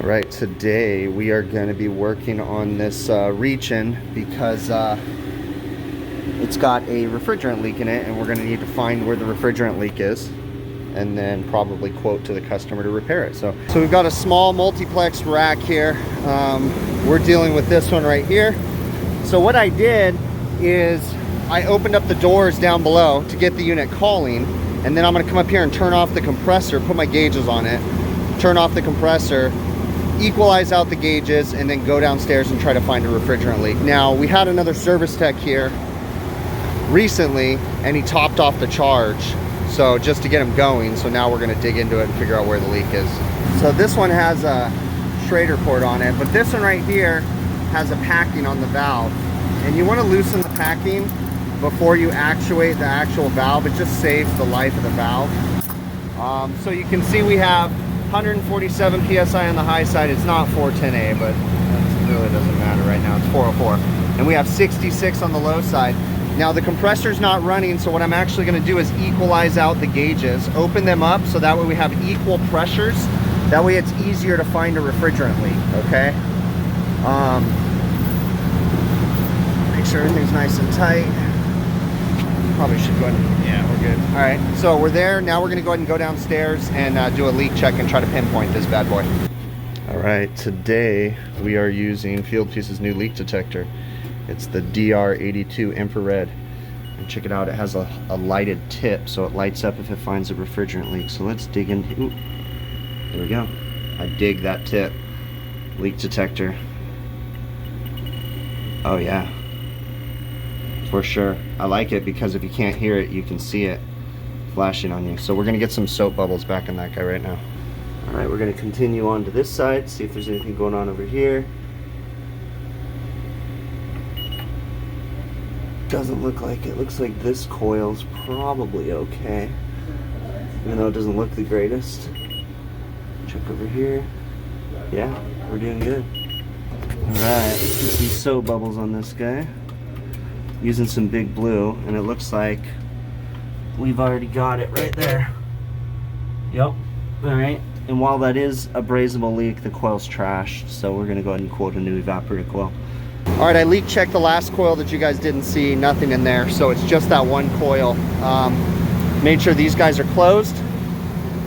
All right, today we are going to be working on this reach-in because it's got a refrigerant leak in it, and we're going to need to find where the refrigerant leak is and then probably quote to the customer to repair it. So we've got a small multiplex rack here. We're dealing with this one right here. So what I did is I opened up the doors down below to get the unit calling, and then I'm going to come up here and turn off the compressor, put my gauges on it, turn off the compressor, equalize out the gauges, and then go downstairs and try to find a refrigerant leak. Now, we had another service tech here recently, and he topped off the charge, so just to get him going. So now we're going to dig into it and figure out where the leak is. So this one has a Schrader port on it, but this one right here has a packing on the valve, and you want to loosen the packing before you actuate the actual valve. It just saves the life of the valve. So you can see we have 147 psi on the high side. It's not 410A, but that really doesn't matter right now. It's 404. And we have 66 on the low side. Now the compressor's not running, so what I'm actually going to do is equalize out the gauges, open them up so that way we have equal pressures. That way it's easier to find a refrigerant leak, okay? Make sure everything's nice and tight. Probably should go ahead. Yeah, we're good. All right, so we're there. Now we're going to go ahead and go downstairs and do a leak check and try to pinpoint this bad boy. All right, today we are using FIELDPIECE's new leak detector. It's the DR82 infrared. And check it out, it has a lighted tip, so it lights up if it finds a refrigerant leak. So let's dig in. Ooh, there we go. I dig that tip. Leak detector. Oh yeah. For sure. I like it because if you can't hear it, you can see it flashing on you. So we're going to get some soap bubbles back in that guy right now. All right, we're going to continue on to this side, see if there's anything going on over here. Doesn't look like it. Looks like this coil's probably okay, even though it doesn't look the greatest. Check over here. Yeah, we're doing good. All right, some soap bubbles on this guy. Using some big blue, and it looks like we've already got it right there. Yep. All right, and while that is a brazeable leak, the coil's trashed, so we're gonna go ahead and quote a new evaporator coil. All right, I leak checked the last coil that you guys didn't see, nothing in there, so it's just that one coil. Made sure these guys are closed,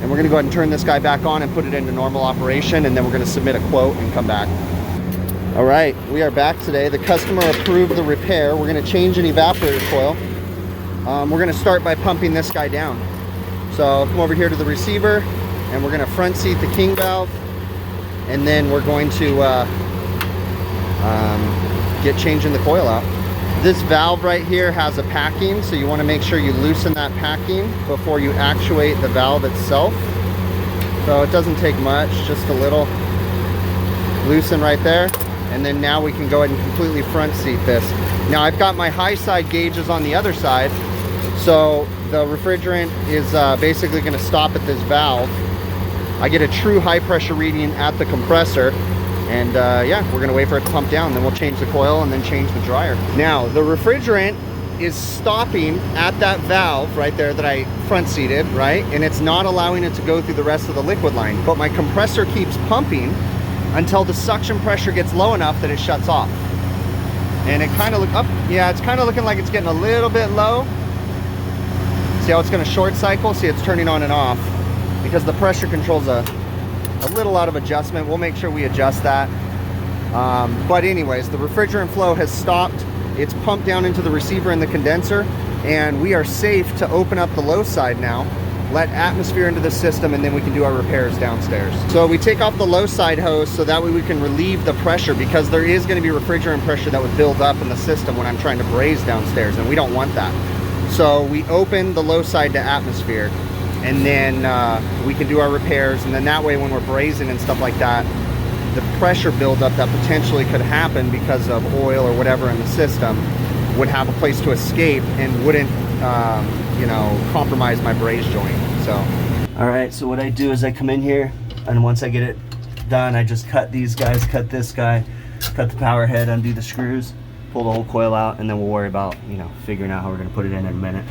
and we're gonna go ahead and turn this guy back on and put it into normal operation, and then we're gonna submit a quote and come back. All right, we are back today. The customer approved the repair. We're gonna change an evaporator coil. We're gonna start by pumping this guy down. So come over here to the receiver, and we're gonna front seat the king valve, and then we're going to get changing the coil out. This valve right here has a packing, so you wanna make sure you loosen that packing before you actuate the valve itself. So it doesn't take much, just a little. Loosen right there. And then now we can go ahead and completely front seat this. Now I've got my high side gauges on the other side, so the refrigerant is basically going to stop at this valve. I get a true high pressure reading at the compressor, and yeah, we're going to wait for it to pump down, then we'll change the coil and then change the dryer. Now the refrigerant is stopping at that valve right there that I front seated, right? And it's not allowing it to go through the rest of the liquid line, but my compressor keeps pumping until the suction pressure gets low enough that it shuts off. And it kind of look up, yeah, it's kind of looking like it's getting a little bit low. See how it's going to short cycle? See, it's turning on and off because the pressure control's a little out of adjustment. We'll make sure we adjust that. But anyways, the refrigerant flow has stopped. It's pumped down into the receiver and the condenser, and we are safe to open up the low side now, let atmosphere into the system, and then we can do our repairs downstairs. So we take off the low side hose so that way we can relieve the pressure, because there is going to be refrigerant pressure that would build up in the system when I'm trying to braze downstairs, and we don't want that. So we open the low side to atmosphere, and then we can do our repairs, and then that way when we're brazing and stuff like that, the pressure buildup that potentially could happen because of oil or whatever in the system would have a place to escape and wouldn't you know, compromise my braze joint. So all right, so what I do is I come in here, and once I get it done, I just cut these guys, cut this guy, cut the power head, undo the screws, pull the whole coil out, and then we'll worry about, you know, figuring out how we're going to put it in a minute.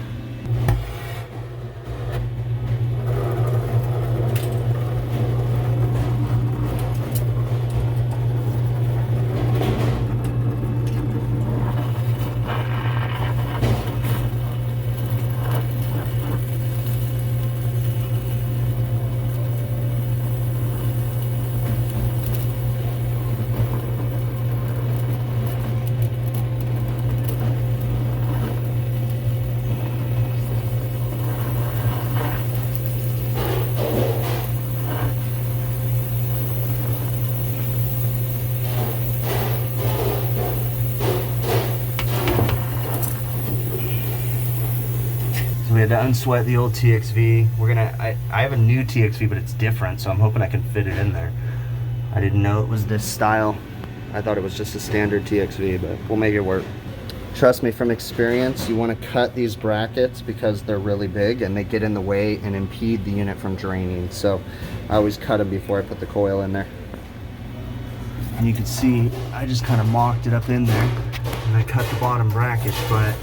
to unsweat the old TXV. I have a new TXV, but it's different, so I'm hoping I can fit it in there. I didn't know it was this style. I thought it was just a standard TXV, but we'll make it work. Trust me, from experience, you want to cut these brackets because they're really big and they get in the way and impede the unit from draining. So I always cut them before I put the coil in there. And you can see I just kind of mocked it up in there and I cut the bottom brackets, but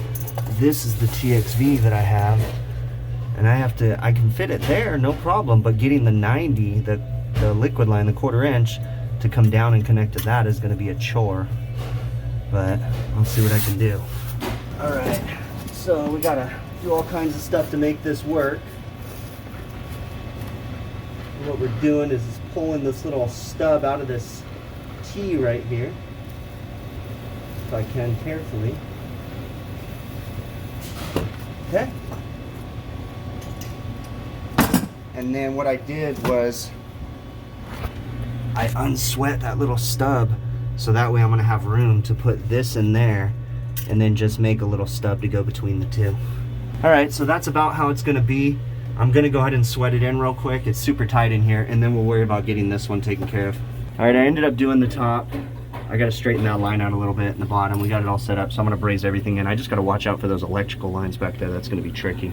this is the TXV that I have, and I can fit it there, no problem, but getting the 90, the liquid line, the 1/4 inch, to come down and connect to that is going to be a chore, but I'll see what I can do. All right, so we got to do all kinds of stuff to make this work. And what we're doing is pulling this little stub out of this T right here, if I can carefully. Okay. And then what I did was I unsweat that little stub, so that way I'm gonna have room to put this in there and then just make a little stub to go between the two. All right, so that's about how it's gonna be. I'm gonna go ahead and sweat it in real quick. It's super tight in here, and then we'll worry about getting this one taken care of. All right, I ended up doing the top. I gotta straighten that line out a little bit in the bottom. We got it all set up, so I'm gonna braze everything in. I just gotta watch out for those electrical lines back there. That's gonna be tricky.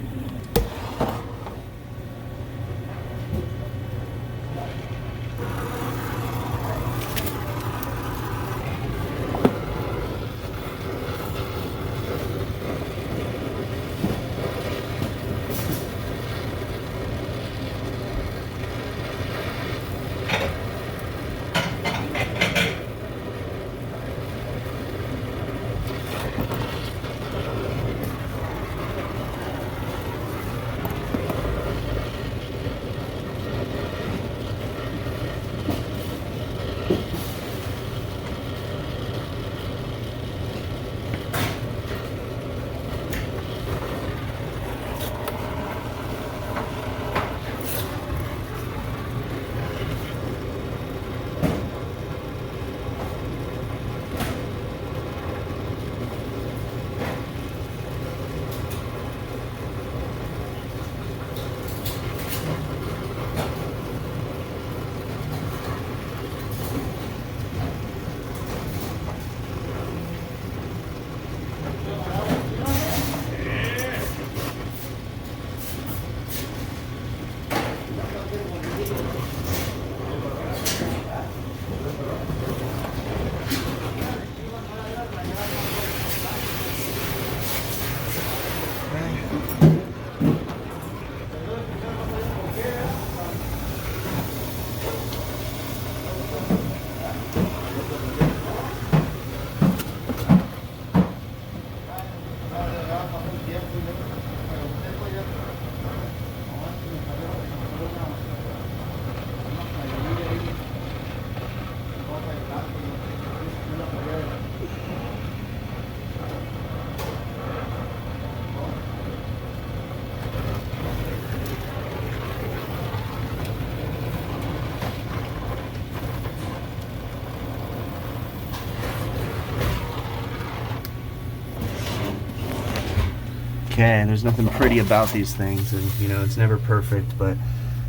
Okay, and there's nothing pretty about these things, and you know, it's never perfect, but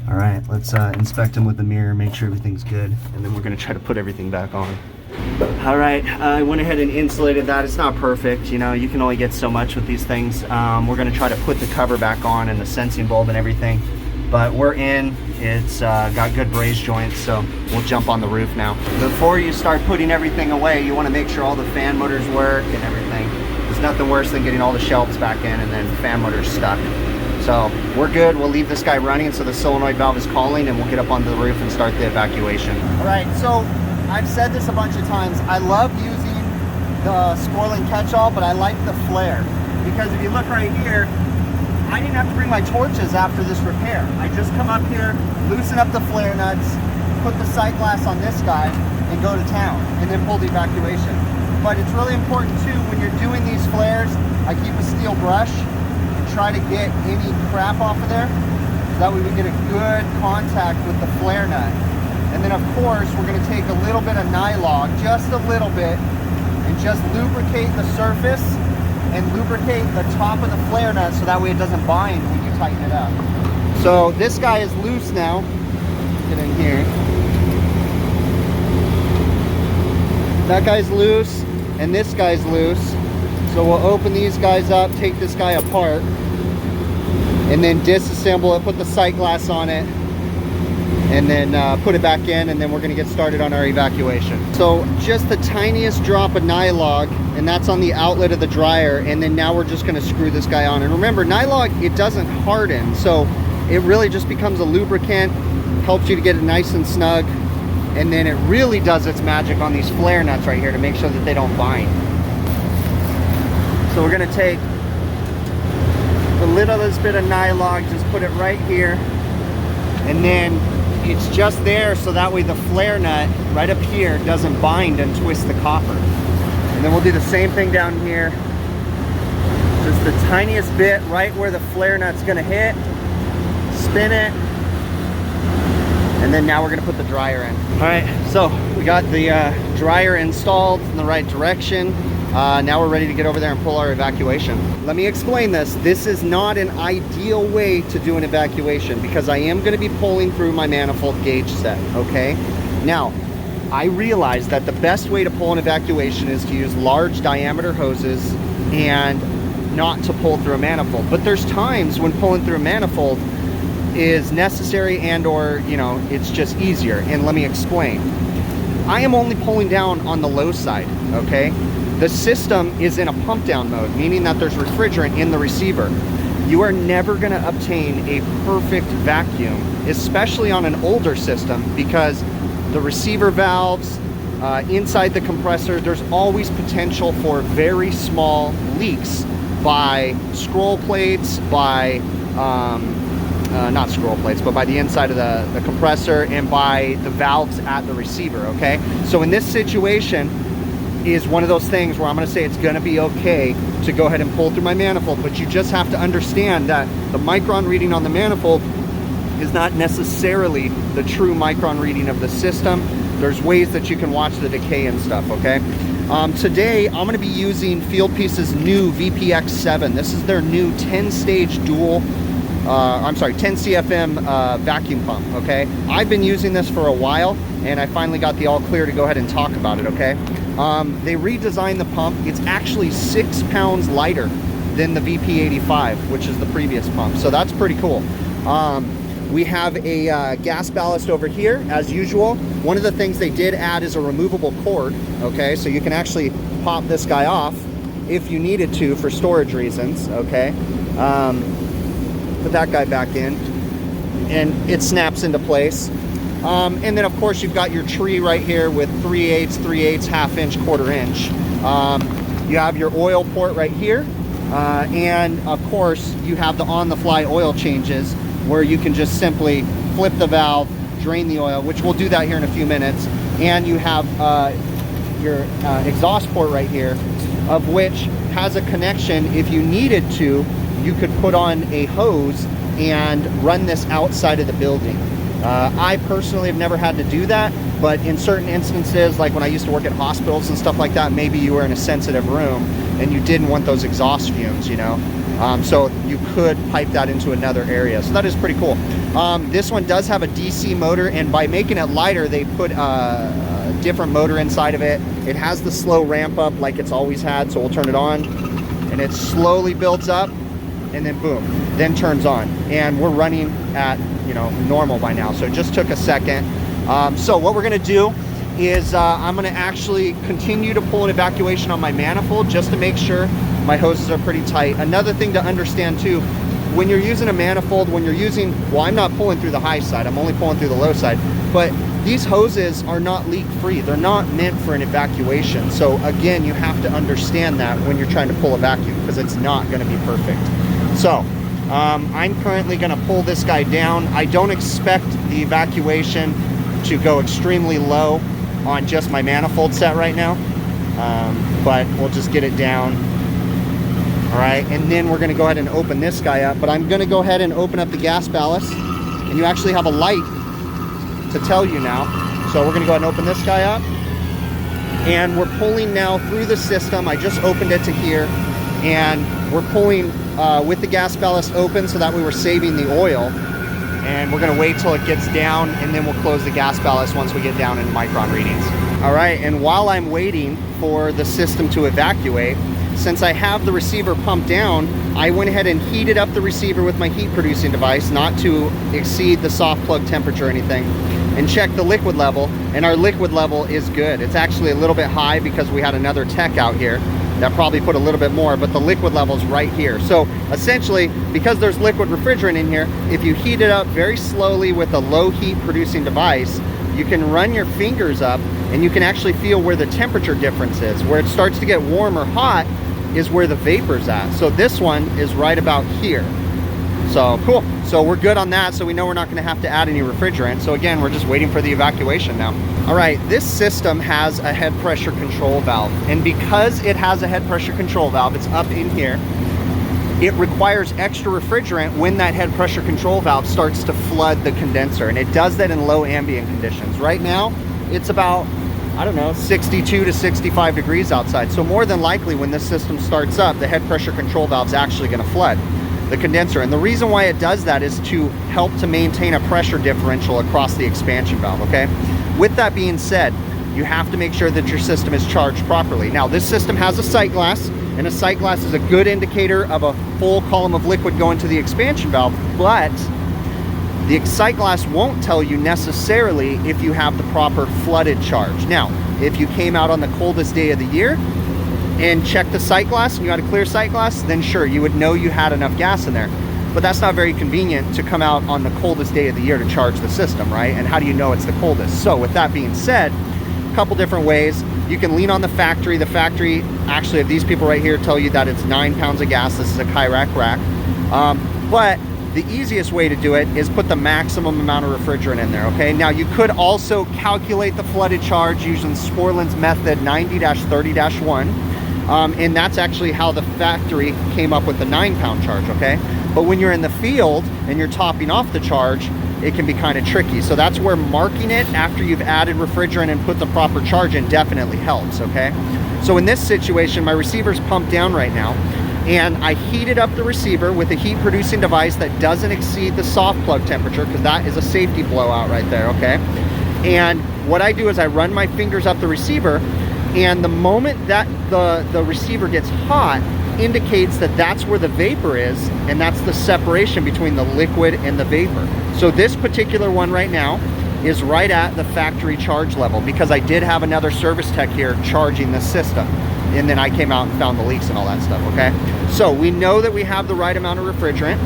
all right, let's inspect them with the mirror, make sure everything's good, and then we're gonna try to put everything back on. All right, I went ahead and insulated that. It's not perfect, you know, you can only get so much with these things. We're gonna try to put the cover back on and the sensing bulb and everything, but we're in. It's got good braze joints, so we'll jump on the roof now. Before you start putting everything away, you wanna make sure all the fan motors work and everything. There's nothing worse than getting all the shelves back in and then the fan motor's stuck. So we're good. We'll leave this guy running so the solenoid valve is calling, and we'll get up onto the roof and start the evacuation. All right, so I've said this a bunch of times. I love using the spoiling catch-all, but I like the flare, because if you look right here, I didn't have to bring my torches after this repair. I just come up here, loosen up the flare nuts, put the sight glass on this guy, and go to town, and then pull the evacuation. But it's really important too, when you're doing these flares, I keep a steel brush and try to get any crap off of there. So that way we get a good contact with the flare nut. And then of course, we're gonna take a little bit of nylon, just a little bit, and just lubricate the surface and lubricate the top of the flare nut so that way it doesn't bind when you tighten it up. So this guy is loose now. Get in here. That guy's loose and this guy's loose. So we'll open these guys up, take this guy apart, and then disassemble it, put the sight glass on it, and then put it back in, and then we're gonna get started on our evacuation. So just the tiniest drop of nylog, and that's on the outlet of the dryer, and then now we're just gonna screw this guy on. And remember, nylog, it doesn't harden, so it really just becomes a lubricant, helps you to get it nice and snug, and then it really does its magic on these flare nuts right here to make sure that they don't bind. So we're gonna take the littlest bit of nylog, just put it right here, and then it's just there so that way the flare nut right up here doesn't bind and twist the copper. And then we'll do the same thing down here, just the tiniest bit right where the flare nut's gonna hit, spin it, and then now we're gonna put the dryer in. All right, so we got the dryer installed in the right direction. Now we're ready to get over there and pull our evacuation. Let me explain this. This is not an ideal way to do an evacuation because I am going to be pulling through my manifold gauge set, okay? Now, I realize that the best way to pull an evacuation is to use large diameter hoses and not to pull through a manifold. But there's times when pulling through a manifold is necessary and or, you know, it's just easier. And let me explain. I am only pulling down on the low side, okay? The system is in a pump down mode, meaning that there's refrigerant in the receiver. You are never gonna obtain a perfect vacuum, especially on an older system, because the receiver valves, inside the compressor, there's always potential for very small leaks by scroll plates, by, not scroll plates, but by the inside of the compressor and by the valves at the receiver, okay? So in this situation, is one of those things where I'm going to say it's going to be okay to go ahead and pull through my manifold, but you just have to understand that the micron reading on the manifold is not necessarily the true micron reading of the system. There's ways that you can watch the decay and stuff, okay? Today, I'm going to be using FIELDPIECE's new VPX7. This is their new 10-stage dual, 10 CFM vacuum pump, okay? I've been using this for a while, and I finally got the all clear to go ahead and talk about it, okay? They redesigned the pump. It's actually 6 pounds lighter than the VP85, which is the previous pump. So that's pretty cool. We have a gas ballast over here, as usual. One of the things they did add is a removable cord, okay? So you can actually pop this guy off if you needed to for storage reasons, okay? Put that guy back in, and it snaps into place. And then of course you've got your tree right here with 3/8, 3/8, ½ inch, 1/4 inch. You have your oil port right here. And of course you have the on-the-fly oil changes where you can just simply flip the valve, drain the oil, which we'll do that here in a few minutes. And you have your exhaust port right here, of which has a connection. If you needed to, you could put on a hose and run this outside of the building. I personally have never had to do that, but in certain instances, like when I used to work at hospitals and stuff like that, maybe you were in a sensitive room and you didn't want those exhaust fumes, you know? So you could pipe that into another area. So that is pretty cool. This one does have a DC motor, and by making it lighter, they put a different motor inside of it. It has the slow ramp up like it's always had, so we'll turn it on, and it slowly builds up, and then boom, then turns on. And we're running at, you know, normal by now, so it just took a second. So what we're gonna do is I'm gonna actually continue to pull an evacuation on my manifold just to make sure my hoses are pretty tight. Another thing to understand too, when you're using a manifold, when you're using, well, I'm not pulling through the high side, I'm only pulling through the low side, but these hoses are not leak free. They're not meant for an evacuation. So again, you have to understand that when you're trying to pull a vacuum, because it's not gonna be perfect. So I'm currently gonna pull this guy down. I don't expect the evacuation to go extremely low on just my manifold set right now, but we'll just get it down. All right, and then we're gonna go ahead and open this guy up, but I'm gonna go ahead and open up the gas ballast, and you actually have a light to tell you now. So we're gonna go ahead and open this guy up, and we're pulling now through the system. I just opened it to here, and we're pulling with the gas ballast open, so that way we're saving the oil. And we're gonna wait till it gets down, and then we'll close the gas ballast once we get down into micron readings. All right, and while I'm waiting for the system to evacuate, since I have the receiver pumped down, I went ahead and heated up the receiver with my heat producing device, not to exceed the soft plug temperature or anything, and checked the liquid level, and our liquid level is good. It's actually a little bit high because we had another tech out here that probably put a little bit more, but the liquid level's right here. So essentially, because there's liquid refrigerant in here, if you heat it up very slowly with a low heat producing device, you can run your fingers up and you can actually feel where the temperature difference is. Where it starts to get warm or hot is where the vapor's at. So this one is right about here. So cool. So we're good on that. So we know we're not gonna have to add any refrigerant. So again, we're just waiting for the evacuation now. All right, this system has a head pressure control valve. And because it has a head pressure control valve, it's up in here, it requires extra refrigerant when that head pressure control valve starts to flood the condenser. And it does that in low ambient conditions. Right now, it's about, I don't know, 62 to 65 degrees outside. So more than likely when this system starts up, the head pressure control valve is actually gonna flood the condenser. And the reason why it does that is to help to maintain a pressure differential across the expansion valve, okay? With that being said, you have to make sure that your system is charged properly. Now, this system has a sight glass, and a sight glass is a good indicator of a full column of liquid going to the expansion valve, but the sight glass won't tell you necessarily if you have the proper flooded charge. Now, if you came out on the coldest day of the year and checked the sight glass and you had a clear sight glass, then sure, you would know you had enough gas in there. But that's not very convenient to come out on the coldest day of the year to charge the system, right? And how do you know it's the coldest? So with that being said, a couple different ways. You can lean on the factory. The factory, actually, these people right here tell you that it's 9 pounds of gas. This is a COIL rack. But the easiest way to do it is put the maximum amount of refrigerant in there, okay? Now, you could also calculate the flooded charge using Sporland's method 90-30-1. And that's actually how the factory came up with the 9-pound charge, okay? But when you're in the field and you're topping off the charge, it can be kind of tricky. So that's where marking it after you've added refrigerant and put the proper charge in definitely helps, okay? So in this situation, my receiver's pumped down right now, and I heated up the receiver with a heat producing device that doesn't exceed the soft plug temperature, because that is a safety blowout right there, okay? And what I do is I run my fingers up the receiver, and the moment that the receiver gets hot indicates that that's where the vapor is, and that's the separation between the liquid and the vapor. So this particular one right now is right at the factory charge level, because I did have another service tech here charging the system, and then I came out and found the leaks and all that stuff, okay? So we know that we have the right amount of refrigerant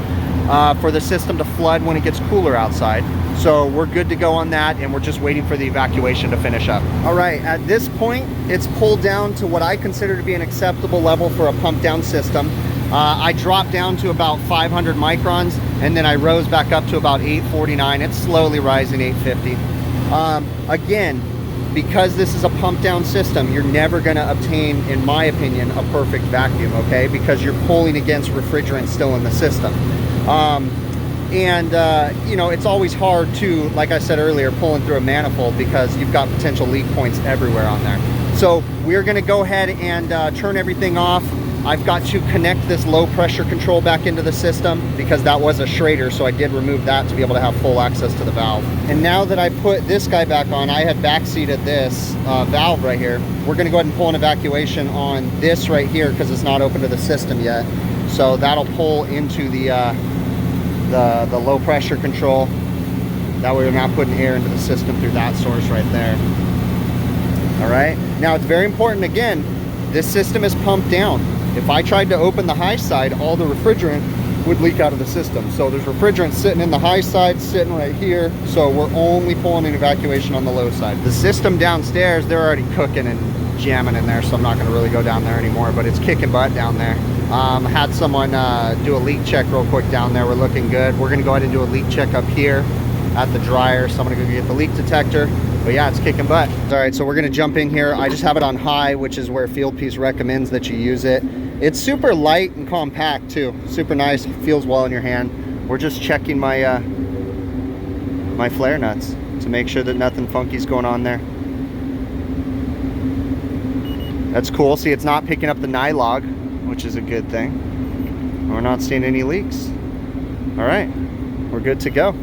for the system to flood when it gets cooler outside. So we're good to go on that, and we're just waiting for the evacuation to finish up. All right, at this point, it's pulled down to what I consider to be an acceptable level for a pump down system. I dropped down to about 500 microns, and then I rose back up to about 849. It's slowly rising, 850. Again, because this is a pump down system, you're never gonna obtain, in my opinion, a perfect vacuum, okay? Because you're pulling against refrigerant still in the system. You know, it's always hard to, like I said earlier, pulling through a manifold, because you've got potential leak points everywhere on there. So we're gonna go ahead and turn everything off. I've got to connect this low pressure control back into the system, because that was a Schrader, so I did remove that to be able to have full access to the valve. And now that I put this guy back on, I had backseated this valve right here. We're gonna go ahead and pull an evacuation on this right here, because it's not open to the system yet. So that'll pull into the low pressure control. That way we're not putting air into the system through that source right there. All right, now it's very important, again, this system is pumped down. If I tried to open the high side, all the refrigerant would leak out of the system. So there's refrigerant sitting in the high side, sitting right here. So we're only pulling an evacuation on the low side. The system downstairs, they're already cooking and jamming in there, so I'm not gonna really go down there anymore, but it's kicking butt down there. Had someone do a leak check real quick down there. We're looking good. We're gonna go ahead and do a leak check up here at the dryer. So I'm gonna go get the leak detector. But yeah, it's kicking butt. All right, so we're gonna jump in here. I just have it on high, which is where FieldPiece recommends that you use it. It's super light and compact too. Super nice, feels well in your hand. We're just checking my my flare nuts to make sure that nothing funky's going on there. That's cool. See, it's not picking up the nylog. which is a good thing. We're not seeing any leaks. All right, we're good to go.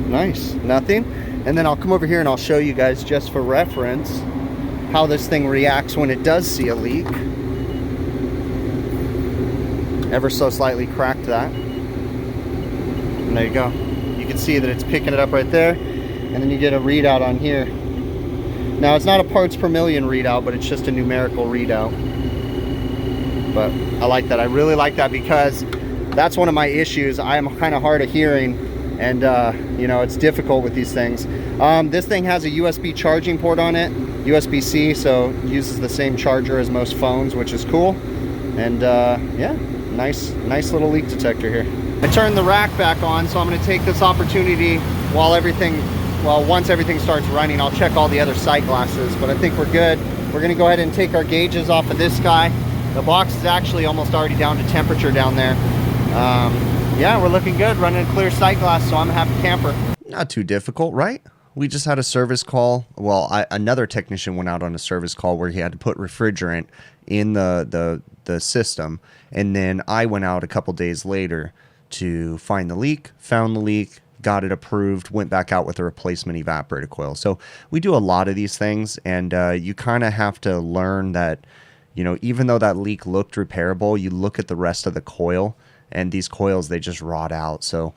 Nice, nothing. And then I'll come over here and I'll show you guys, just for reference, how this thing reacts when it does see a leak. Ever so slightly cracked that. And there you go. You can see that it's picking it up right there. And then you get a readout on here. Now it's not a parts per million readout, but it's just a numerical readout. But I like that. I really like that because that's one of my issues. I am kind of hard of hearing. And you know, it's difficult with these things. This thing has a USB charging port on it, USB-C, so it uses the same charger as most phones, which is cool. And yeah, nice little leak detector here. I turned the rack back on, so I'm going to take this opportunity while once everything starts running, I'll check all the other sight glasses, but I think we're good. We're going to go ahead and take our gauges off of this guy. The box is actually almost already down to temperature down there. Yeah, we're looking good, running a clear sight glass, so I'm a happy camper. Not too difficult, right? We just had a service call. Well, another technician went out on a service call where he had to put refrigerant in the system, and then I went out a couple days later to find the leak, found the leak, got it approved, went back out with a replacement evaporator coil. So we do a lot of these things, and you kind of have to learn that, you know, even though that leak looked repairable, you look at the rest of the coil, and these coils, they just rot out. So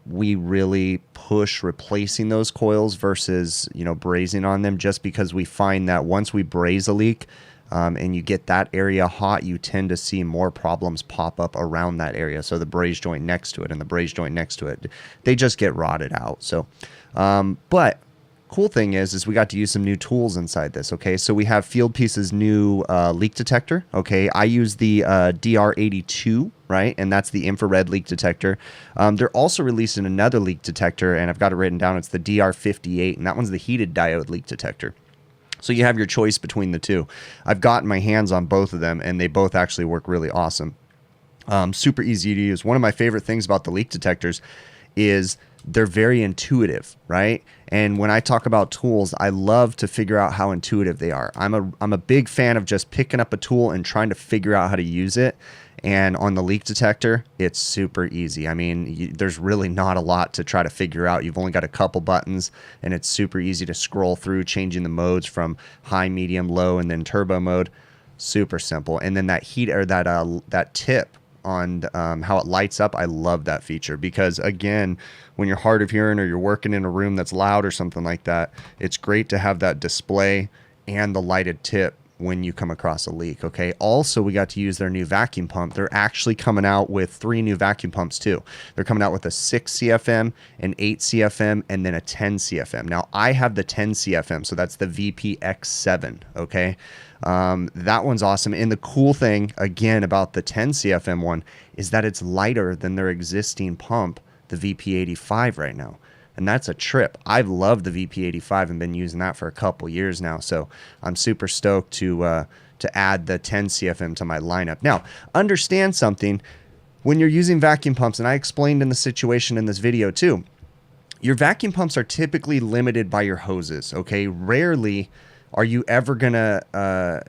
we really push replacing those coils versus, you know, brazing on them, just because we find that once we braze a leak and you get that area hot, you tend to see more problems pop up around that area. So the braze joint next to it and the braze joint next to it, they just get rotted out. So, but cool thing is we got to use some new tools inside this. Okay, so we have FIELDPIECE's new leak detector. Okay, I use the DR82, right, and that's the infrared leak detector. They're also releasing another leak detector, and I've got it written down. It's the DR58, and that one's the heated diode leak detector. So you have your choice between the two. I've gotten my hands on both of them, and they both actually work really awesome. Super easy to use. One of my favorite things about the leak detectors is they're very intuitive, right? And when I talk about tools, I love to figure out how intuitive they are. I'm a big fan of just picking up a tool and trying to figure out how to use it. And on the leak detector, it's super easy. I mean, there's really not a lot to try to figure out. You've only got a couple buttons, and it's super easy to scroll through, changing the modes from high, medium, low, and then turbo mode. Super simple. And then that heat, or that tip on how it lights up, I love that feature, because again, when you're hard of hearing or you're working in a room that's loud or something like that, it's great to have that display and the lighted tip when you come across a leak. Okay, also we got to use their new vacuum pump. They're actually coming out with 3 new vacuum pumps too. They're coming out with a 6 CFM, an 8 CFM, and then a 10 CFM. Now I have the 10 CFM, so that's the VPX7. Okay, that one's awesome. And the cool thing again about the 10 CFM one is that it's lighter than their existing pump, the VP85 right now. And that's a trip. I've loved the VP85 and been using that for a couple years now. So I'm super stoked to add the 10 CFM to my lineup. Now, understand something. When you're using vacuum pumps, and I explained in the situation in this video too, your vacuum pumps are typically limited by your hoses, okay? Rarely are you ever going to...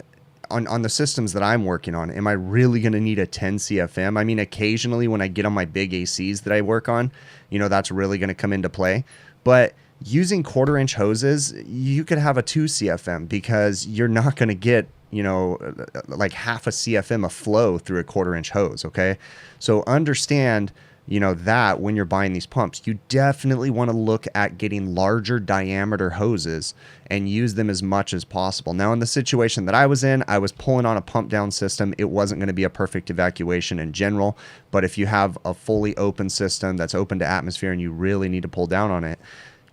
On the systems that I'm working on, am I really going to need a 10 CFM? I mean, occasionally when I get on my big ACs that I work on, you know, that's really going to come into play. But using 1/4-inch hoses, you could have a 2 CFM, because you're not going to get, you know, like half a CFM of flow through a 1/4-inch hose, okay? So understand, you know, that when you're buying these pumps, you definitely want to look at getting larger diameter hoses and use them as much as possible. Now, in the situation that I was in, I was pulling on a pump down system. It wasn't going to be a perfect evacuation in general, but if you have a fully open system that's open to atmosphere and you really need to pull down on it,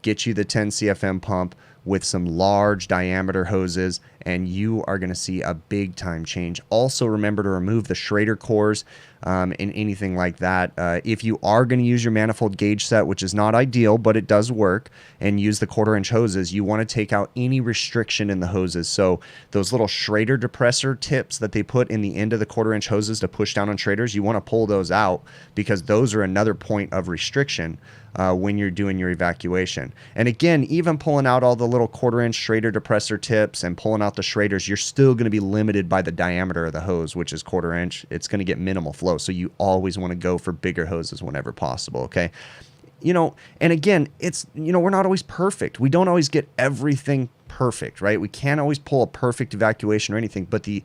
get you the 10 CFM pump with some large diameter hoses, and you are going to see a big time change. Also, remember to remove the Schrader cores. and anything like that. If you are going to use your manifold gauge set, which is not ideal, but it does work, and use the 1/4-inch hoses, you want to take out any restriction in the hoses. So those little Schrader depressor tips that they put in the end of the 1/4-inch hoses to push down on Schraders, you want to pull those out, because those are another point of restriction when you're doing your evacuation. And again, even pulling out all the little 1/4-inch Schrader depressor tips and pulling out the Schraders, you're still going to be limited by the diameter of the hose, which is 1/4-inch. It's going to get minimal flow. So you always want to go for bigger hoses whenever possible. Okay. You know, and again, it's, you know, we're not always perfect. We don't always get everything perfect, right? We can't always pull a perfect evacuation or anything, but the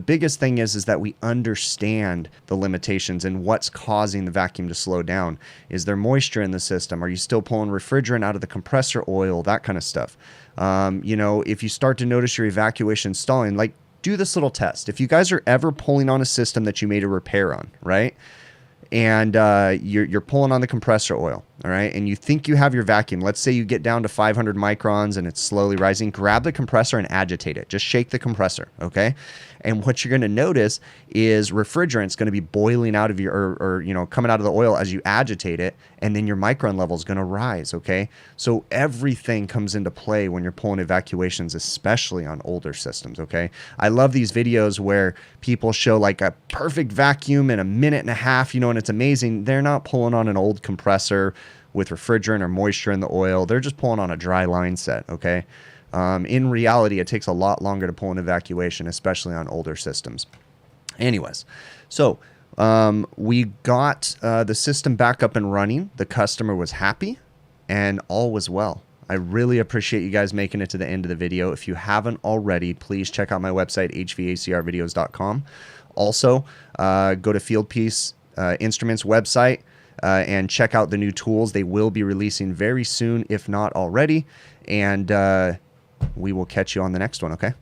biggest thing is that we understand the limitations and what's causing the vacuum to slow down. Is there moisture in the system? Are you still pulling refrigerant out of the compressor oil? That kind of stuff. You know, if you start to notice your evacuation stalling, like, do this little test. If you guys are ever pulling on a system that you made a repair on, right? And you're pulling on the compressor oil, all right, and you think you have your vacuum. Let's say you get down to 500 microns and it's slowly rising. Grab the compressor and agitate it. Just shake the compressor, okay? And what you're going to notice is refrigerant's going to be boiling out of your, or you know, coming out of the oil as you agitate it, and then your micron level is going to rise, okay? So everything comes into play when you're pulling evacuations, especially on older systems, okay? I love these videos where people show like a perfect vacuum in a minute and a half, you know, and it's amazing. They're not pulling on an old compressor with refrigerant or moisture in the oil. They're just pulling on a dry line set, okay? In reality, it takes a lot longer to pull an evacuation, especially on older systems. Anyways, so we got the system back up and running. The customer was happy and all was well. I really appreciate you guys making it to the end of the video. If you haven't already, please check out my website, hvacrvideos.com. Also, go to FIELDPIECE Instruments website and check out the new tools. They will be releasing very soon, if not already. And we will catch you on the next one, okay?